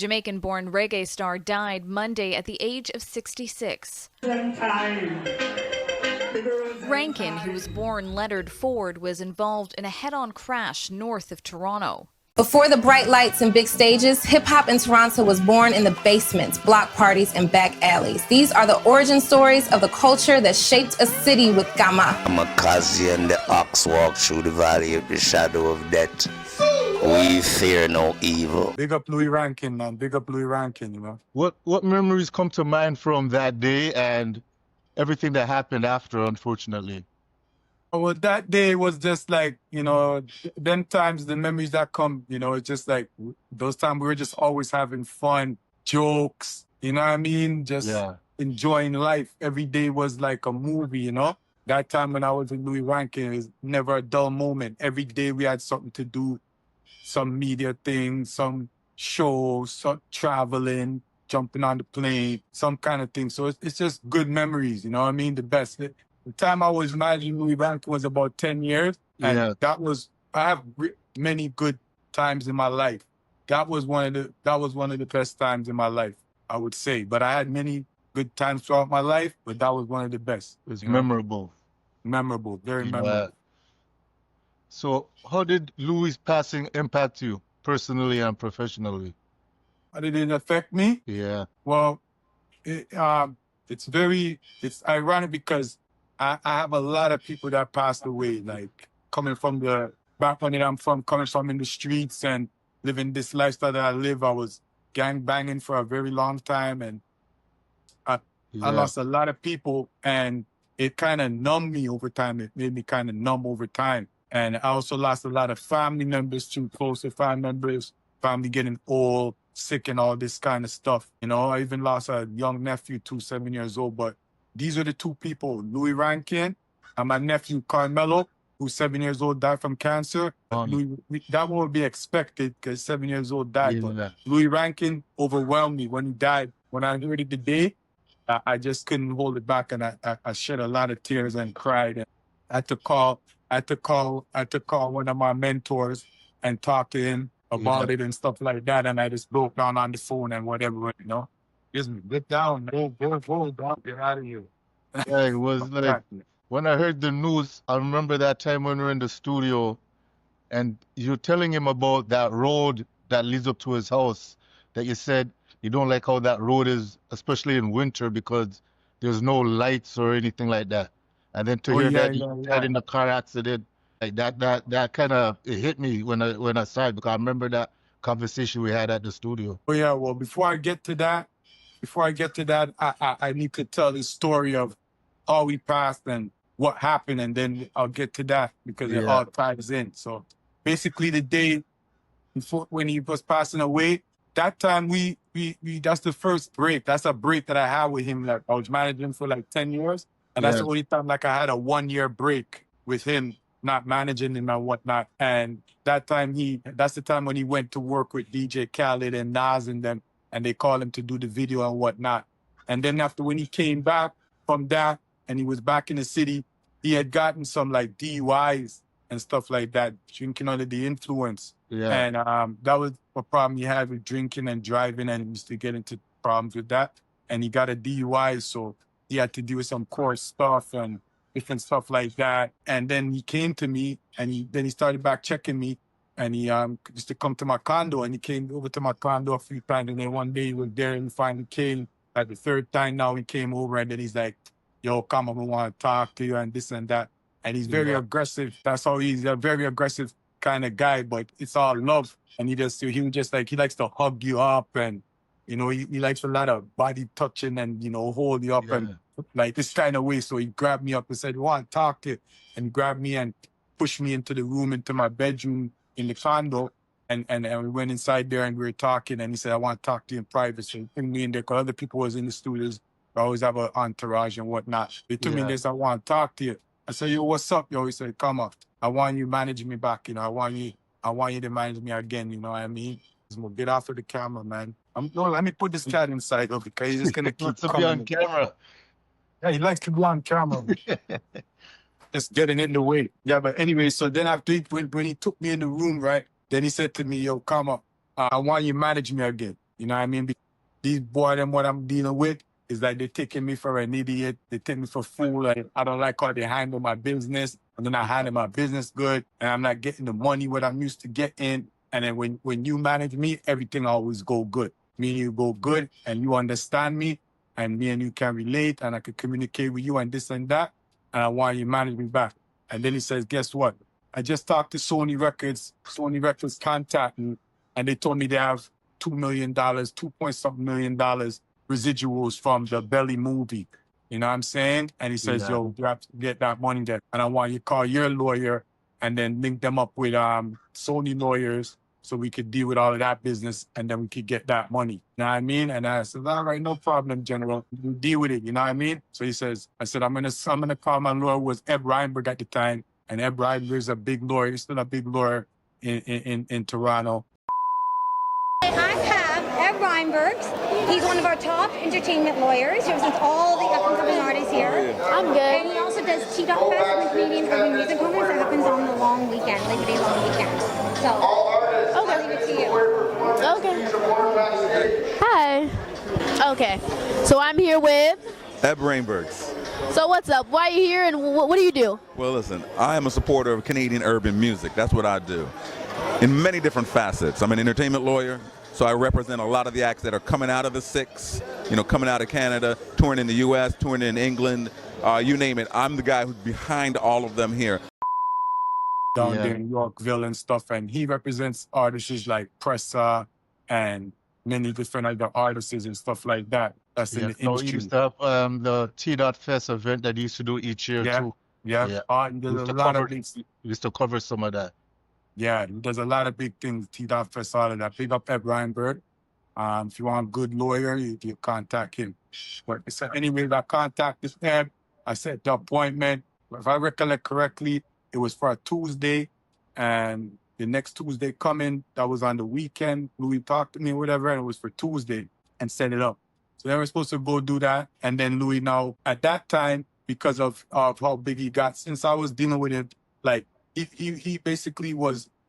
Jamaican-born reggae star died Monday at the age of 66. Rankin, who was born Leonard Ford, was involved in a head-on crash north of Toronto. Before the bright lights and big stages, hip-hop in Toronto was born in the basements, block parties, and back alleys. These are the origin stories of the culture that shaped a city with Gama. I'm a Kazi and the ox walk through the valley of the shadow of death. We fear no evil. Big up Louie Rankin, man. Big up Louie Rankin, you know. What memories come to mind from that day and everything that happened after, unfortunately? Well, that day was just like, you know, them times, the memories that come, you know, it's just like those times we were just always having fun, jokes, you know what I mean? Just enjoying life. Every day was like a movie, you know? That time when I was in Louie Rankin, it was never a dull moment. Every day we had something to do, some media thing, some shows, some traveling, jumping on the plane, some kind of thing. So it's just good memories, you know what I mean? The best. The time I was managing Louie Rankin was about 10 years. And I have many good times in my life. That was one of the best times in my life, I would say. But I had many good times throughout my life, but that was one of the best. It's memorable. Memorable, very memorable. So how did Louie's passing impact you personally and professionally? How did it affect me? Yeah. Well, it's ironic because I have a lot of people that passed away, like coming from the background that I'm from, coming from in the streets and living this lifestyle that I live. I was gang banging for a very long time, and I lost a lot of people, and it kind of numbed me over time. It made me kind of numb over time. And I also lost a lot of family members too, closer family members, family getting old, sick, and all this kind of stuff. You know, I even lost a young nephew too, 7 years old. But these are the two people, Louie Rankin and my nephew Carmelo, who's 7 years old, died from cancer. That won't be expected because 7 years old died. But Louie Rankin overwhelmed me when he died. When I heard it the day, I just couldn't hold it back, and I shed a lot of tears and cried. And I had to call one of my mentors and talk to him about it and stuff like that. And I just broke down on the phone and whatever, you know. Just get down, go down, get out of here. Yeah, it was like when I heard the news, I remember that time when we were in the studio and you're telling him about that road that leads up to his house, that you said you don't like how that road is, especially in winter, because there's no lights or anything like that. And then to hear that you had in the car accident, like that kind of hit me when I saw it, because I remember that conversation we had at the studio. Oh yeah, well, before I get to that, I need to tell the story of how we passed and what happened, and then I'll get to that because it all ties in. So basically, the day before when he was passing away, that time we that's the first break. That's a break that I had with him. Like I was managing for like 10 years. And that's the only time like I had a 1 year break with him, not managing him and whatnot. And that time that's the time when he went to work with DJ Khaled and Nas and them, and they called him to do the video and whatnot. And then after when he came back from that and he was back in the city, he had gotten some like DUIs and stuff like that, drinking under the influence. Yeah. And that was a problem he had with drinking and driving, and he used to get into problems with that. And he got a DUI, so he had to deal with some court stuff and different stuff like that. And then he came to me, and then he started back checking me, and he used to come to my condo, and he came over to my condo a few times. And then one day he was there and finally came. Like the third time now he came over, and then he's like, "Yo, come on, I want to talk to you," and this and that. And he's very aggressive. That's how he's a very aggressive kind of guy, but it's all love. And he likes to hug you up, and you know, he likes a lot of body touching and, you know, hold you up and like this kind of way. So he grabbed me up and said, "I want to talk to you." And he grabbed me and pushed me into the room, into my bedroom in the condo. And we went inside there and we were talking. And he said, "I want to talk to you in private." So he took me in there because other people was in the studios. I always have an entourage and whatnot. He took me in there and said, "I want to talk to you." I said, "Yo, what's up, yo?" He said, "Come up. I want you managing me back. You know, I want you to manage me again. You know what I mean? I'm gonna get off of the camera, man. Let me put this cat inside of it, because he's just gonna keep to be on camera. Yeah, he likes to be on camera. Just getting in the way. Yeah, but anyway, so then when he took me in the room, right, then he said to me, "Yo, come up. I want you to manage me again." You know what I mean? These boys, them what I'm dealing with is like they're taking me for an idiot. They take me for a fool. Like, I don't like how they handle my business. And then I handle my business good. And I'm not getting the money what I'm used to getting. And then when you manage me, everything always go good. Me and you go good and you understand me. And me and you can relate and I can communicate with you and this and that. And I want you to manage me back. And then he says, guess what? I just talked to Sony Records. Sony Records contact me and they told me they have $2 million, 2-point-something million residuals from the Belly movie. You know what I'm saying? And he says, yo, you have to get that money there. And I want you to call your lawyer and then link them up with Sony lawyers so we could deal with all of that business and then we could get that money. You know what I mean? And I said, all right, no problem, General. You deal with it, you know what I mean? So he says, I said, I'm gonna call my lawyer, was Eb Reinberg at the time. And Eb Reinberg is a big lawyer. He's still a big lawyer in Toronto. I have Eb Reinberg. He's one of our top entertainment lawyers. He represents all the up-and-coming artists here. I'm good. And he also does T-Dot Fest and the Canadian Urban Music Conference that happens on the long weekend, Labor Day long weekend. So, I'll leave it to you. Okay. Hi. Okay. So I'm here with Eb Reinberg. So what's up? Why are you here and what do you do? Well, listen, I am a supporter of Canadian urban music. That's what I do. In many different facets. I'm an entertainment lawyer, so I represent a lot of the acts that are coming out of the six, coming out of Canada, touring in the U.S., touring in England, you name it. I'm the guy who's behind all of them here. Down there in Yorkville and stuff, and he represents artists like Pressa and many different other artists and stuff like that. That's in the No, industry. he used to have the T-Dot Fest event that he used to do each year too. Yeah. And there's a lot of things. He used to cover some of that. Yeah, there's a lot of big things. T-Dot Fest, all of that. Big up Eb Reinberg. If you want a good lawyer, you contact him. But anyway, I contacted Eb. I set the appointment. If I recollect correctly, it was for a Tuesday, and the next Tuesday coming, that was on the weekend. Louis talked to me or whatever, and it was for Tuesday and set it up. So they were supposed to go do that. And then Louis now, at that time, because of how big he got, since I was dealing with him, like he basically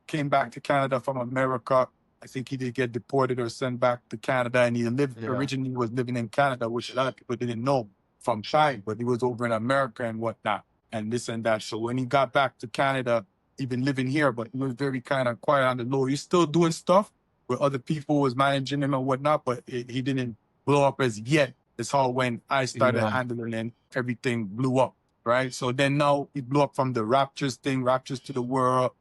came back to Canada from America. I think he did get deported or sent back to Canada, and he originally was living in Canada, which a lot of people didn't know from China, but he was over in America and whatnot. And this and that. So when he got back to Canada, he been living here, but he was very kind of quiet on the low. He's still doing stuff where other people was managing him and whatnot, but he didn't blow up as yet. It's how when I started handling him, everything blew up, right? So then now he blew up from the Raptors thing, Raptors to the world,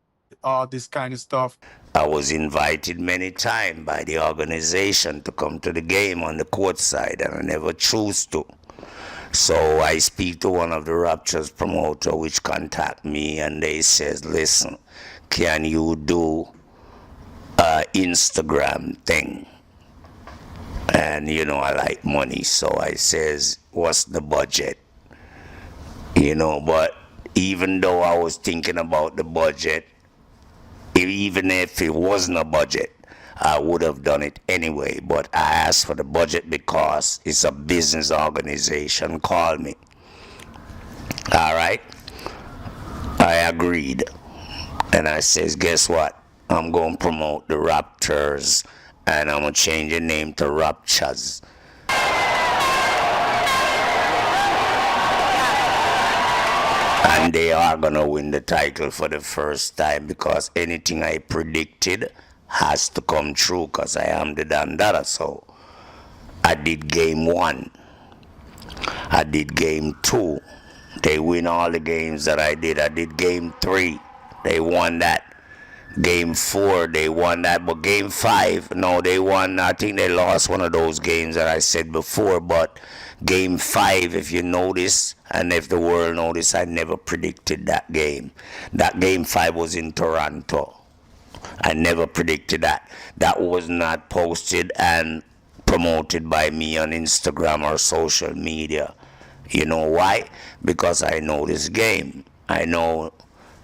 all this kind of stuff. I was invited many times by the organization to come to the game on the court side, and I never chose to. So I speak to one of the Raptors promoter, which contact me, and they says, listen, can you do a Instagram thing? And, I like money, so I says, what's the budget? But even though I was thinking about the budget, even if it wasn't a budget, I would have done it anyway, but I asked for the budget because it's a business organization. Call me. All right. I agreed. And I says, guess what? I'm going to promote the Raptors, and I'm going to change the name to Raptors. And they are going to win the title for the first time because anything I predicted has to come true because I am the Dandara. So I did game 1. I did game 2. They win all the games that I did. I did game 3. They won that. Game 4, they won that. But game 5, no, they won. I think they lost one of those games that I said before. But game 5, if you notice, and if the world noticed, I never predicted that game. That game 5 was in Toronto. I never predicted that. That was not posted and promoted by me on Instagram or social media. You know why? Because I know this game. I know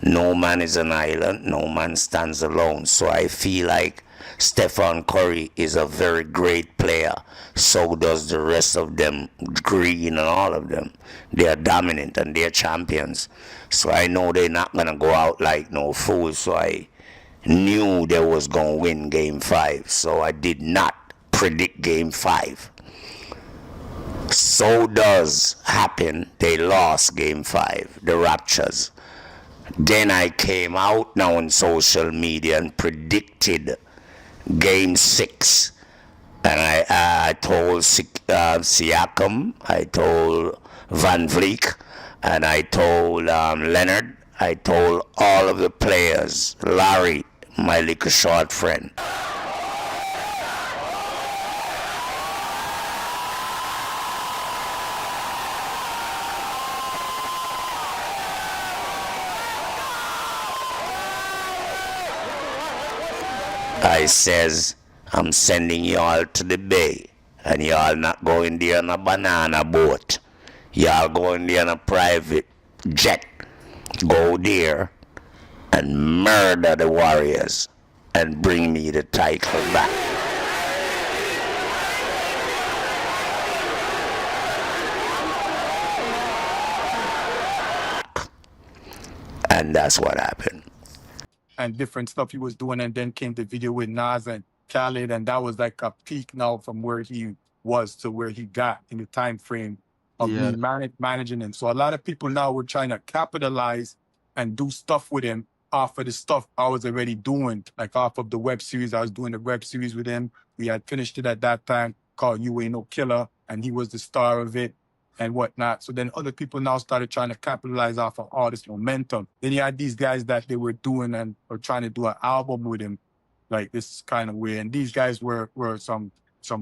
no man is an island, no man stands alone. So I feel like Stephen Curry is a very great player. So does the rest of them, Green and all of them. They are dominant and they're champions. So I know they're not going to go out like no fools. So I knew they was going to win game 5. So I did not predict game 5. So does happen. They lost game 5, the Raptors. Then I came out now on social media and predicted game 6. And I told Siakam, I told Van Vliet, and I told Leonard, I told all of the players, Larry, my little short friend. I says, I'm sending y'all to the bay, and y'all not going there on a banana boat. Y'all going there on a private jet. Go there and murder the Warriors and bring me the title back. And that's what happened. And different stuff he was doing, and then came the video with Nas and Khaled, and that was like a peak now from where he was to where he got in the time frame of me managing him. So a lot of people now were trying to capitalize and do stuff with him off of the stuff I was already doing, like off of the web series. I was doing the web series with him. We had finished it at that time called You Ain't No Killer, and he was the star of it and whatnot. So then other people now started trying to capitalize off of all this momentum. Then you had these guys that they were doing and were trying to do an album with him, like this kind of way. And these guys were some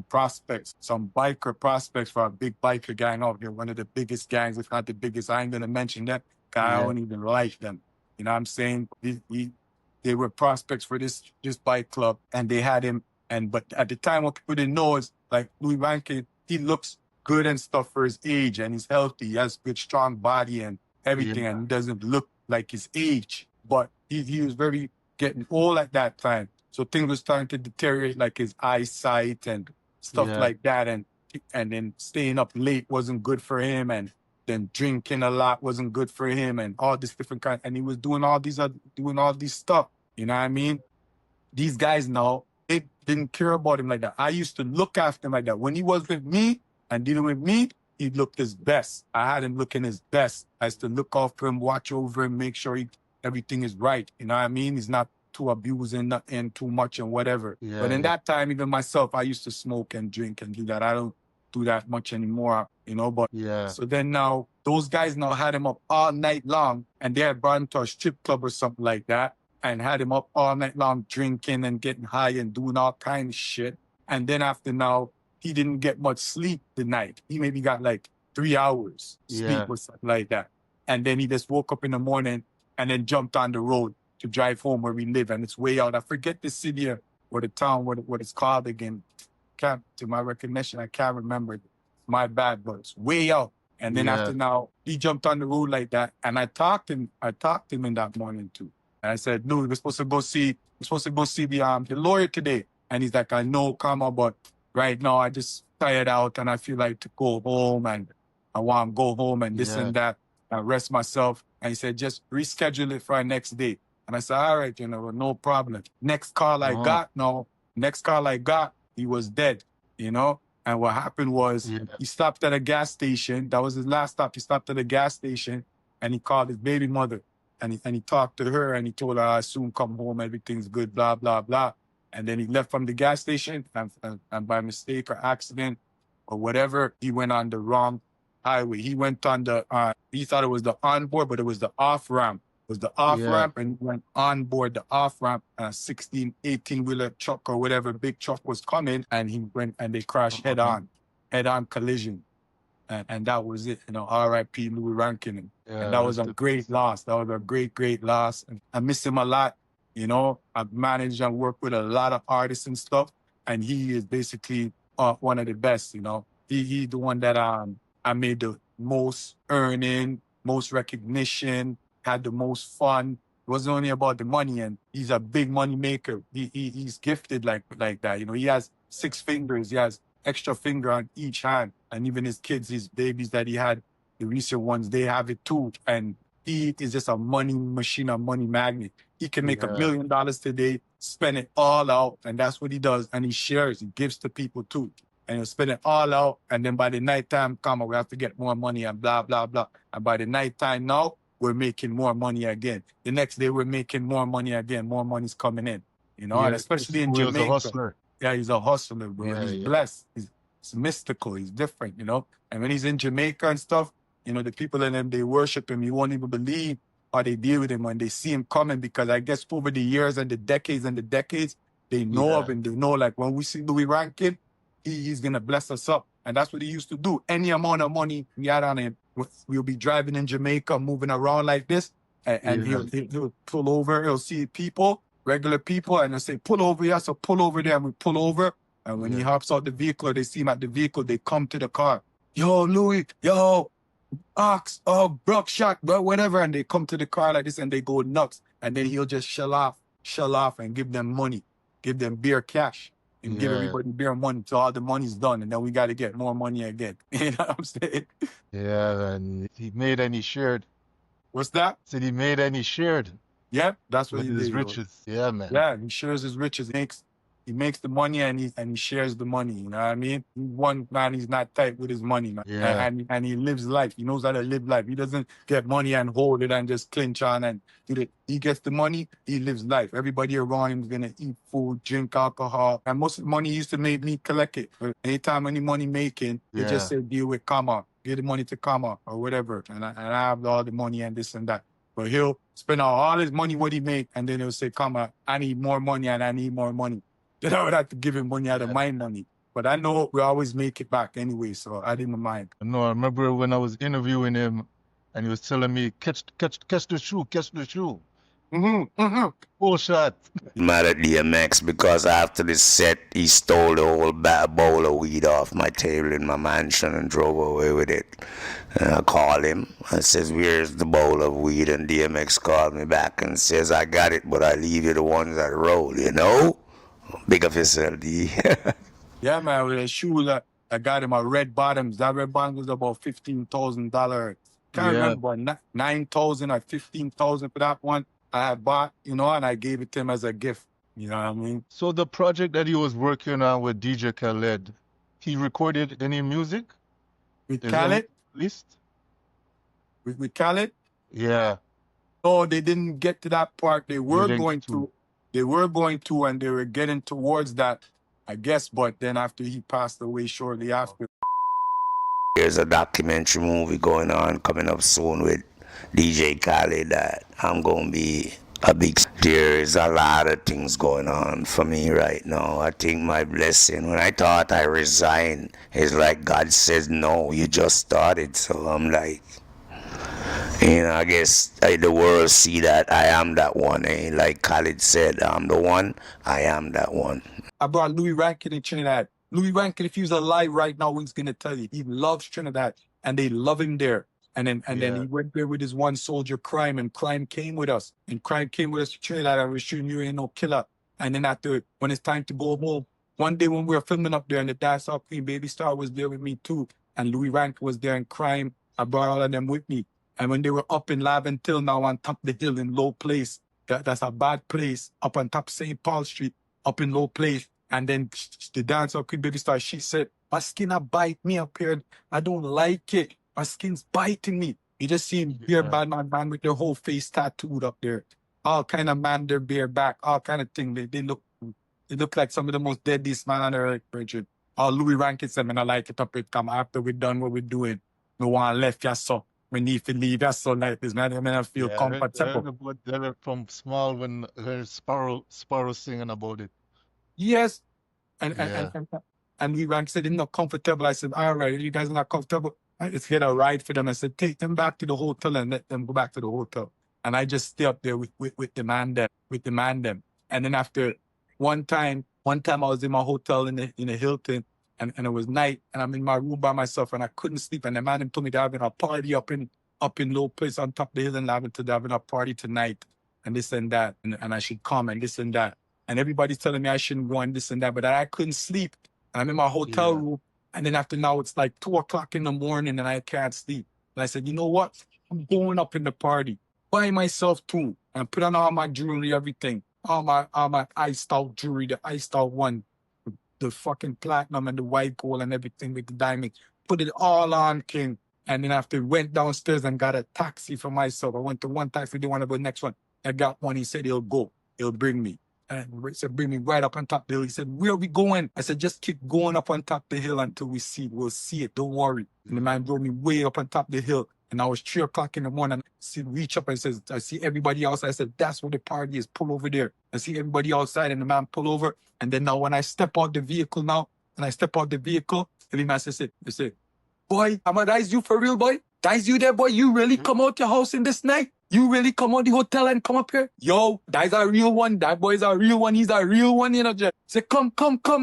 prospects, some biker prospects for a big biker gang out here, one of the biggest gangs, if not the biggest. I ain't gonna mention that, because I don't even like them. You know what I'm saying? They were prospects for this bike club, and they had him. But at the time, what people didn't know is, like, Louie Rankin, he looks good and stuff for his age, and he's healthy. He has good, strong body and everything, and he doesn't look like his age. But he was very getting old at that time. So things were starting to deteriorate, like his eyesight and stuff like that. And then staying up late wasn't good for him, and then drinking a lot wasn't good for him, and all this different kind. And he was doing all these stuff. You know what I mean? These guys now, they didn't care about him like that. I used to look after him like that. When he was with me and dealing with me, he looked his best. I had him looking his best. I used to look after him, watch over him, make sure everything is right. You know what I mean? He's not too abusing and too much and whatever. But in that time, even myself, I used to smoke and drink and do that. I don't do that much anymore, you know. But so then now, those guys now had him up all night long, and they had brought him to a strip club or something like that, and had him up all night long drinking and getting high and doing all kinds of shit. And then after now, he didn't get much sleep the night. He maybe got like 3 hours sleep or something like that. And then he just woke up in the morning and then jumped on the road to drive home where we live. And it's way out. I forget the city or the town, what it's called again. To my recognition, I can't remember. My bad, but it's way out. And then after now, he jumped on the road like that. And I talked to him in that morning too. And I said, no, we're supposed to go see the lawyer today. And he's like, I know, Kama, but right now I just tired out and I feel like to go home, and I want to go home and this and that and rest myself. And he said, just reschedule it for our next day. And I said, all right, no problem. Next call I got, he was dead, And what happened was he stopped at a gas station. That was his last stop. He stopped at a gas station and he called his baby mother and he talked to her and he told her, I'll soon come home. Everything's good, blah, blah, blah. And then he left from the gas station and by mistake or accident or whatever, he went on the wrong highway. He went on he thought it was the on-board, but it was the off-ramp. It was the off-ramp and he went on board the off-ramp, and a 16, 18-wheeler truck or whatever big truck was coming, and he went and they crashed head-on collision. And that was it, R.I.P. Louie Rankin. And that was a great loss. That was a great, great loss. And I miss him a lot. I've managed and worked with a lot of artists and stuff, and he is basically one of the best, He's the one that I made the most earning, most recognition, had the most fun. It wasn't only about the money, and he's a big money maker. He's gifted like that. He has 6 fingers. He has extra finger on each hand. And even his kids, his babies that he had, the recent ones, they have it too. And he is just a money machine, a money magnet. He can make $1 million today, spend it all out, and that's what he does. And he shares, he gives to people too. And he'll spend it all out, and then by the nighttime come, we have to get more money and blah, blah, blah. And by the nighttime now, we're making more money again. The next day, we're making more money again. More money's coming in, you know, and especially in Jamaica. He's a hustler. Yeah, he's a hustler, bro. Yeah, He's blessed. It's mystical. He's different, you know. And when he's in Jamaica and stuff, you know, the people in them, they worship him. You won't even believe how they deal with him when they see him coming, because I guess over the years and the decades, they know of him. They know, like, when we see Louie Rankin, he's going to bless us up. And that's what he used to do. Any amount of money we had on him, we'll be driving in Jamaica, moving around like this, and he'll pull over. He'll see people, regular people, and they'll say, pull over here. So pull over there, and we pull over. And when he hops out the vehicle, they see him at the vehicle, they come to the car. Yo, Louie, yo, Ox, oh, Bruckshot, bro, whatever. And they come to the car like this and they go nuts. And then he'll just shell off and give them money, give them beer cash, and give everybody beer money till all the money's done. And then we got to get more money again. You know what I'm saying? Yeah, and he made and he shared. What's that? Said he made and he shared. Yep, that's what with he his did. riches. Yeah, man. Yeah, he shares his riches. He makes the money and he shares the money. You know what I mean? One man, he's not tight with his money, man. Yeah. And he lives life. He knows how to live life. He doesn't get money and hold it and just clinch on and do it. He gets the money, he lives life. Everybody around him is gonna eat food, drink alcohol. And most of the money he used to make me collect it. But anytime any money making, they just say deal with Kama. Give the money to Kama or whatever. And I have all the money and this and that. But he'll spend all his money what he make, and then he'll say, Kama, I need more money and I need more money. Then I would have to give him money out of my money. But I know we always make it back anyway, so I didn't mind. No, I remember when I was interviewing him and he was telling me, catch the shoe. Full shot. Mad at DMX because after the set, he stole the whole bowl of weed off my table in my mansion and drove away with it. And I called him. I says, where's the bowl of weed? And DMX called me back and says, I got it, but I leave you the ones that roll, you know? Big of yourself, D. Yeah, man, with a shoe that I got him, a red bottoms. That red bottom was about $15,000. Can't remember, $9,000 or $15,000 for that one. I had bought, you know, and I gave it to him as a gift. You know what I mean? So the project that he was working on with DJ Khaled, he recorded any music? With Khaled? List? With Khaled? Yeah. No, they didn't get to that part. They were going to, and they were getting towards that, I guess. But then after he passed away shortly after. There's a documentary movie going on coming up soon with DJ Khaled that I'm going to be a big... There is a lot of things going on for me right now. I think my blessing, when I thought I resigned, it's like God says, no, you just started. So I'm like, you know, I guess the world see that I am that one. Like Khaled said, I'm the one, I am that one. I brought Louie Rankin in Trinidad. Louie Rankin, if he was alive right now, he's going to tell you, he loves Trinidad and they love him there. And then he went there with his one soldier, Crime, and Crime came with us. And Crime came with us to Trinidad and we shooting, you ain't no killer. And then after, when it's time to go home, one day when we were filming up there and the dancehall queen, Baby Star, was there with me too. And Louie Rankin was there and Crime, I brought all of them with me. And when they were up in Laventille now on top of the hill in Low Place, that's a bad place, up on top of St. Paul Street, up in Low Place. And then the dancehall queen, Baby Star, she said, my skin a bite me up here. I don't like it. My skin's biting me. You just see him bad man with their whole face tattooed up there. All kind of man, their bare back, all kind of thing. They look like some of the most deadliest man on earth, Bridget. All Louie Rankin said, man, I like it up it come after we're done what we're doing. No one left, yes, so. We need to leave, yes, so like this, man. I feel comfortable. They're from Small when Sparrow singing about it. Yes. And Louie Rankin said, they're not comfortable. I said, all right, you guys are not comfortable. I just get a ride for them. I said, take them back to the hotel and let them go back to the hotel. And I just stay up there with the man them. And then after one time I was in my hotel in the Hilton and it was night and I'm in my room by myself and I couldn't sleep. And the man told me they're having a party up in Low Place on top of the hill in Laventille. They're having a party tonight and this and that. And I should come and this and that. And everybody's telling me I shouldn't go and this and that. But I couldn't sleep. And I'm in my hotel room. And then after now, it's like 2 o'clock in the morning and I can't sleep. And I said, you know what? I'm going up in the party. buy myself too and put on all my jewelry, everything. All my iced out jewelry, the iced out one, the fucking platinum and the white gold and everything with the diamond. Put it all on, King. And then after went downstairs and got a taxi for myself. I went to one taxi, didn't want to go to the next one. I got one. He said he'll go. He'll bring me. And he said, bring me right up on top of the hill. He said, where are we going? I said, just keep going up on top of the hill until we see it. We'll see it. Don't worry. And the man drove me way up on top of the hill. And I was 3 o'clock in the morning. I reach up and says, I see everybody outside. I said, that's where the party is. Pull over there. I see everybody outside and the man pull over. And then now when I step out the vehicle every man says, they say, boy, I'ma dice you for real, boy. Dice you there, boy. You really come out your house in this night? You really come out the hotel and come up here? Yo, that's a real one. That boy's a real one. He's a real one, you know, Jeff. Say, come,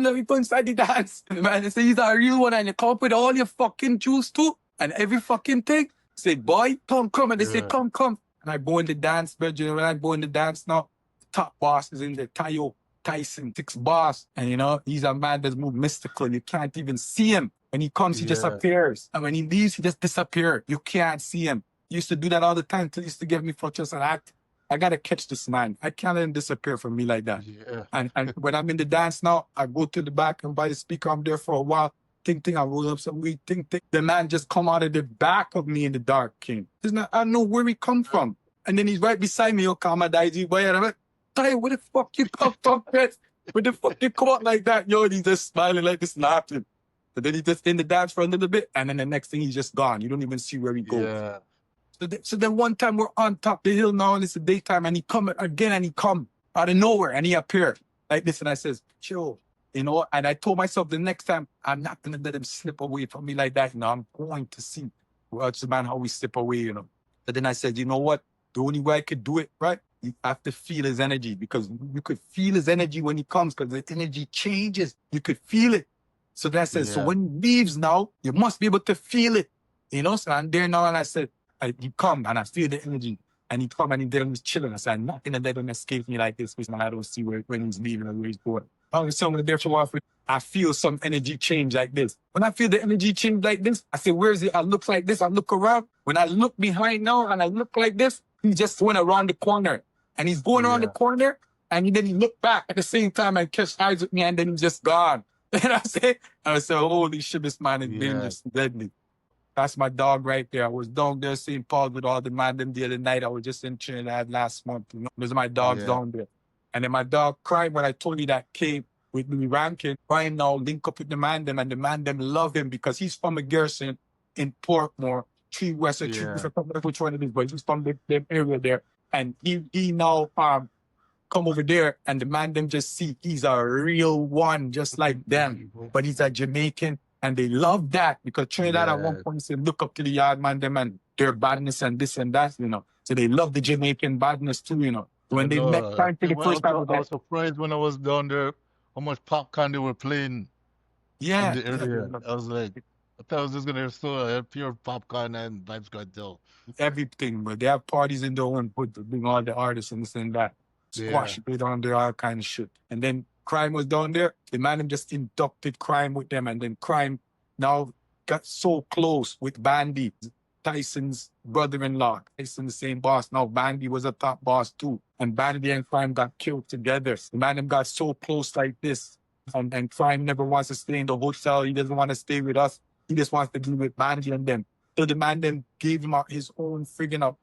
let me go inside the dance. And the man say, he's a real one. And you come up with all your fucking juice too. And every fucking thing. Say, boy, come. And they say, come. And I go in the dance, Virgin. When I go in the dance now, the top boss is in there, Tyson, 6 boss. And you know, he's a man that's moved mystical. You can't even see him. When he comes, he just appears. And when he leaves, he just disappears. You can't see him. He used to do that all the time until he used to give me frustrations and act. I gotta catch this man. I can't let him disappear from me like that. Yeah. And when I'm in the dance now, I go to the back and by the speaker, I'm there for a while. Think, I roll up some weed, think. The man just come out of the back of me in the dark, King. I don't know where he come from. And then he's right beside me, come and die, boy. And I'm like, Ty, where the fuck you come from, Chris? Where the fuck you come out like that? Yo, and he's just smiling like this, laughing. But then he just in the dance for a little bit, and then the next thing he's just gone. You don't even see where he goes. Yeah. So then one time we're on top of the hill now, and it's the daytime, and he come again, and he come out of nowhere, and he appeared like this, and I says, chill, you know. And I told myself the next time I'm not gonna let him slip away from me like that. You know, I'm going to see, watch the man how we slip away, you know. But then I said, you know what? The only way I could do it, right? You have to feel his energy, because you could feel his energy when he comes, because the energy changes. You could feel it. So then I said, so when he leaves now, you must be able to feel it. You know, so I'm there now, and I said, he come, and I feel the energy. And he come, and he's chilling. I said, I'm not going to let him escape me like this, because I don't see when he's leaving or where he's going. I was telling him there for a while, I feel some energy change like this. When I feel the energy change like this, I say, where is it? I look like this, I look around. When I look behind now, and I look like this, he just went around the corner. And he's going around the corner, and then he looked back at the same time and catch eyes with me, and then he's just gone. And I said, holy shit, this man is dangerous, deadly. That's my dog right there. I was down there St. Paul with all the man them the other night. I was just in Trinidad last month. You know? Those are my dogs down there. And then my dog Crime, when I told you that came with Louie Rankin, Crime now link up with the man them, and the man them love him because he's from a garrison in Portmore, Tree West, I forgot which one it is, but he's from the area there. And he now come over there, and the man them just see he's a real one, just like them. But he's a Jamaican, and they love that because Trinidad at one point said, look up to the yard man them and their badness and this and that, you know. So they love the Jamaican badness too, you know. When they met time for the first time, I was surprised when I was down there how much popcorn they were playing. In the area. I was like, I thought I was just gonna have pure popcorn and Vibes Cartel. Everything, but they have parties in their own, bring all the artists and this and that. Squash it down there, all kind of shit. And then Crime was down there. The man just inducted Crime with them, and then Crime now got so close with Bandy, Tyson's brother-in-law. Tyson, the same boss. Now Bandy was a top boss too. And Bandy and Crime got killed together. The man got so close like this. And Crime never wants to stay in the hotel. He doesn't want to stay with us. He just wants to be with Bandy and them. So the man then gave him his own friggin'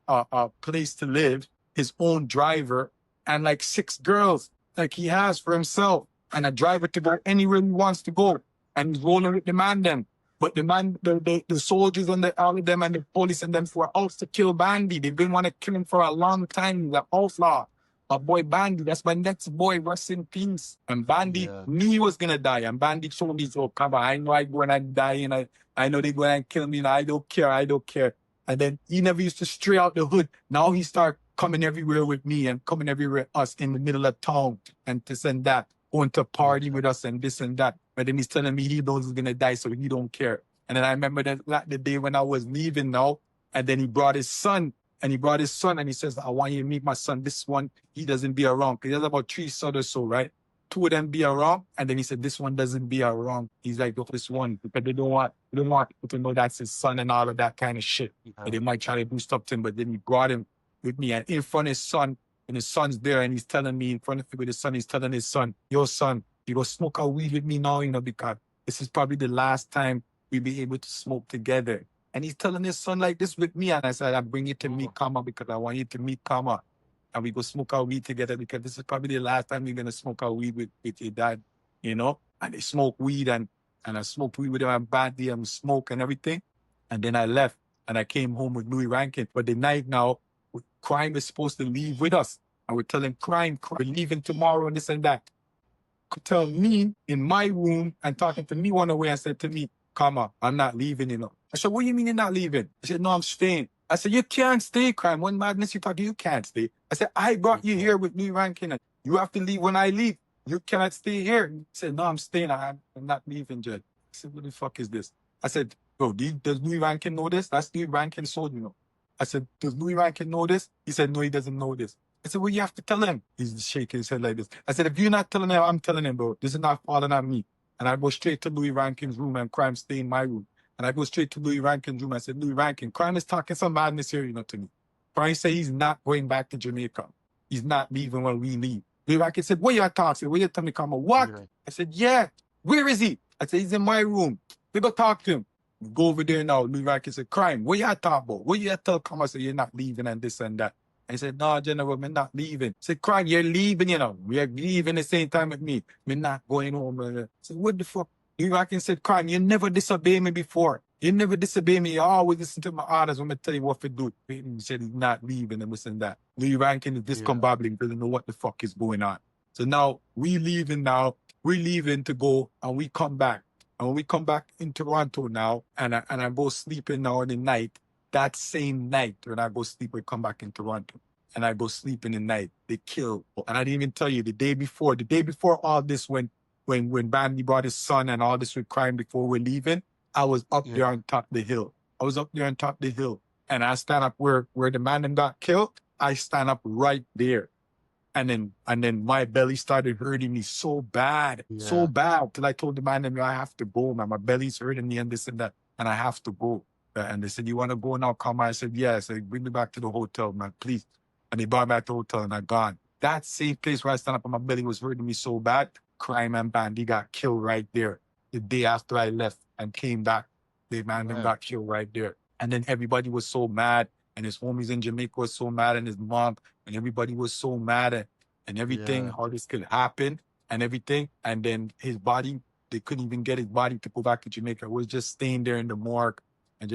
place to live, his own driver, and like 6 girls like he has for himself, and a driver to go anywhere he wants to go. And he's rolling with the man then. But the man, the soldiers and all of them and the police and them were out to kill Bandy. They've been want to kill him for a long time. He's an outlaw. My boy Bandy, that's my next boy, rest in peace. And Bandy knew he was gonna die. And Bandy told me, so come on, I know I go and I die, and I know they go and kill me, and I don't care. And then he never used to stray out the hood. Now he start coming everywhere with me and coming everywhere with us in the middle of town and this and that, going to party with us and this and that. But then he's telling me he knows he's gonna die, so he don't care. And then I remember that like the day when I was leaving now, and then he brought his son. And he says, I want you to meet my son. This one, he doesn't be around. Because he has about 3 sons or so, right? 2 of them be around. And then he said, this one doesn't be around. He's like, this one, because they don't want people to know that's his son and all of that kind of shit. And they might try to do stuff to him, but then he brought him with me, and in front of his son, and his son's there, and he's telling me in front of him with his son, he's telling his son, "Yo, son, you go smoke a weed with me now, because this is probably the last time we'll be able to smoke together." And he's telling his son like this with me, and I said, "I bring you to meet Kama because I want you to meet Kama, and we go smoke our weed together because this is probably the last time we're gonna smoke our weed with your dad, And they smoke weed, and I smoked weed with him and Bandy and smoke and everything, and then I left and I came home with Louie Rankin. But the night now, Crime is supposed to leave with us, and we're telling Crime we're leaving tomorrow and this and that. Could tell me in my room and talking to me one away and said to me, "Kama, I'm not leaving, I said, "What do you mean you're not leaving?" He said, "No, I'm staying." I said, "You can't stay, Crime. What madness you talking? You can't stay." I said, "I brought you here with Louie Rankin, and you have to leave when I leave. You cannot stay here." He said, "No, I'm staying. I'm not leaving, Jed." I said, "What the fuck is this?" I said, "Bro, does Louie Rankin know this? That's Louie Rankin's soul, I said, "Does Louie Rankin know this?" He said, "No, he doesn't know this." I said, "Well, you have to tell him." He's shaking his head like this. I said, "If you're not telling him, I'm telling him, bro. This is not falling on me." And I go straight to Louie Rankin's room, and Crime stay in my room. And I go straight to Louie Rankin's room. I said, "Louie Rankin, Crime is talking some madness here, to me. Crime said he's not going back to Jamaica. He's not leaving when we leave." Louie Rankin said, "What you talking?" I said, "What you tell me, Kama? What?" Yeah. I said, "Yeah. Where is he?" I said, "He's in my room. We go talk to him." We go over there now. Louie Rankin said, "Crime, what you talking about? What you tell Kama?" I said, "You're not leaving and this and that." I said, "No, General, I'm not leaving." I said, "Crime, you're leaving, We're leaving the same time with me. We're not going home." I said, "What the fuck?" Louie Rankin said, "Crime, you never disobey me before. You never disobey me. You always listen to my orders when I tell you what to do." He said he's not leaving and this and that. Louie Rankin is discombobulated, doesn't know what the fuck is going on. So now we're leaving to go, and we come back. And when we come back in Toronto now, and I go sleeping now in the night, that same night when I go sleep, we come back in Toronto. And I go sleep in the night, they kill. And I didn't even tell you the day before all this, when Bandy brought his son and all this with Crime before we're leaving, I was up there on top of the hill. And I stand up where the man them got killed. I stand up right there. And then my belly started hurting me so bad, till I told the man, "I have to go, man. My belly's hurting me and this and that, and I have to go." And they said, "You want to go now, come?" I said, "Yeah." I said, "Bring me back to the hotel, man, please." And they brought me back to the hotel, and I gone. That same place where I stand up and my belly was hurting me so bad, Crime and Bandy got killed right there. The day after I left and came back, the man them got killed right there. And then everybody was so mad, and his homies in Jamaica was so mad, and his mom, and everybody was so mad and everything, how this could happen and everything. And then his body, they couldn't even get his body to go back to Jamaica. It was just staying there in the morgue. And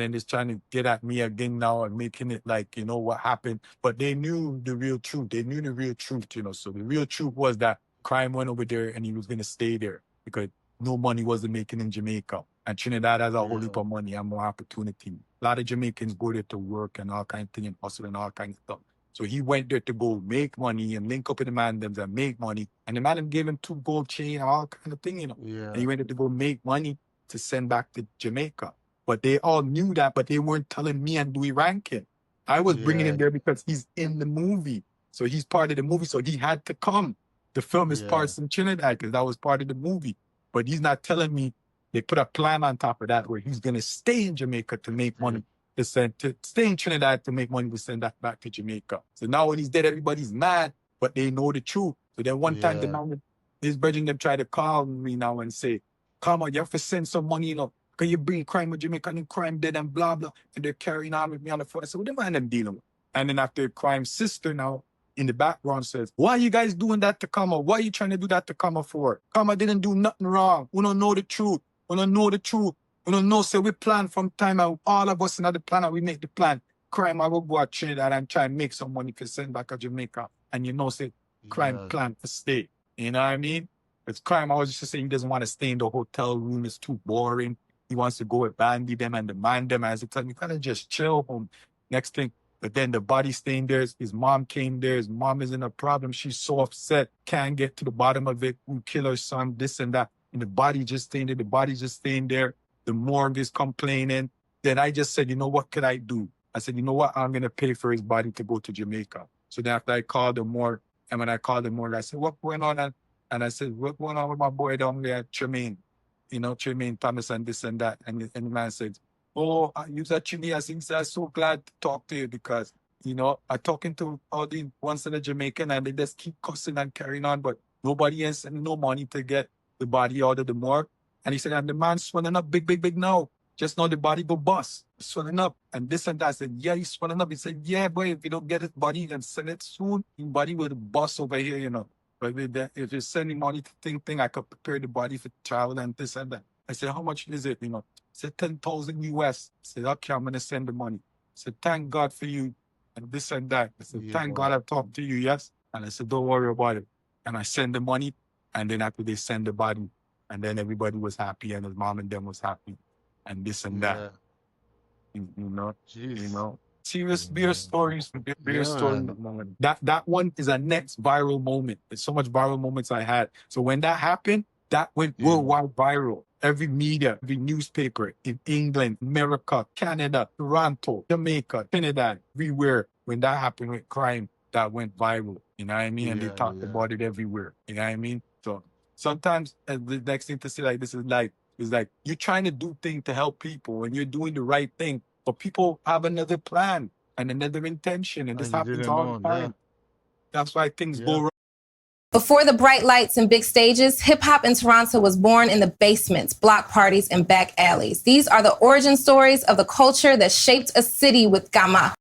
then just trying to get at me again now and making it like, what happened. But they knew the real truth. So the real truth was that Crime went over there and he was going to stay there because no money wasn't making in Jamaica. And Trinidad has a whole heap of money and more opportunity. A lot of Jamaicans go there to work and all kinds of things and hustle and all kinds of stuff. So he went there to go make money and link up with the man them and make money. And the man them gave him 2 gold chain and all kind of thing, And he went there to go make money to send back to Jamaica. But they all knew that, but they weren't telling me and Louie Rankin. I was bringing him there because he's in the movie. So he's part of the movie. So he had to come. The film is parts in Trinidad because that was part of the movie. But he's not telling me they put a plan on top of that where he's going to stay in Jamaica to make money. To stay in Trinidad to make money to send that back to Jamaica. So now when he's dead, everybody's mad, but they know the truth. So then one time the man, his brethren them try to call me now and say, "Come on, you have to send some money, because you bring Crime with Jamaica and Crime dead and blah, blah." And they're carrying on with me on the phone. I said, "What the man them dealing with?" And then after Crime's sister now in the background says, "Why are you guys doing that to Kama? Why are you trying to do that to Kama for? Kama didn't do nothing wrong. We don't know the truth. We don't know the truth. We don't know, so we plan from time out. All of us in the plan, and we make the plan. Crime, I will go to Trinidad and try and make some money to send back to Jamaica." And say, Crime plan to stay. You know what I mean? It's Crime, I was just saying he doesn't want to stay in the hotel room. It's too boring. He wants to go with Bandy them and the man them. As I tell you, kind of just chill home. Next thing, but then the body staying there. His mom came there. His mom is in a problem. She's so upset. Can't get to the bottom of it. Who killed her son, this and that. And the body just staying there. The morgue is complaining. Then I just said, what could I do? I said, "You know what? I'm going to pay for his body to go to Jamaica." So then after I called the morgue, and when I called the morgue, I said, "What going on?" And I said, "What going on with my boy down there, Tremaine? Tremaine Thomas and this and that." And the man said, Oh, you said to me, I think I'm so glad to talk to you because, you know, I'm talking to all the ones in the Jamaican and they just keep cussing and carrying on, but nobody is sending no money to get the body out of the morgue. And he said, and the man's swelling up big now. Just now the body go bust, swelling up, and this and that. I said, yeah, he's swelling up. He said, yeah, boy, if you don't get his body and send it soon, his body will bust over here, you know. But if you're sending money to thing, I could prepare the body for travel and this and that. I said, how much is it, you know? He said, 10,000 US. I said, okay, I'm going to send the money. I said, thank God for you and this and that. I said, thank God I've talked to you, yes? And I said, don't worry about it. And I send the money, and then after they send the body, and then everybody was happy, and his mom and them was happy, and this and that. You know, you know. Serious beer stories, beer stories. That one is a next viral moment. There's so much viral moments I had. So when that happened, that went worldwide viral. Every media, every newspaper in England, America, Canada, Toronto, Jamaica, Trinidad, everywhere. When that happened with crime, that went viral. You know what I mean? And they talked about it everywhere. You know what I mean? So sometimes the next thing to say like this is like you're trying to do things to help people and you're doing the right thing, but people have another plan and another intention, and this happens all the time. That's why things go wrong. Before the bright lights and big stages, hip-hop in Toronto was born in the basements, block parties, and back alleys. These are the origin stories of the culture that shaped a city with Gama.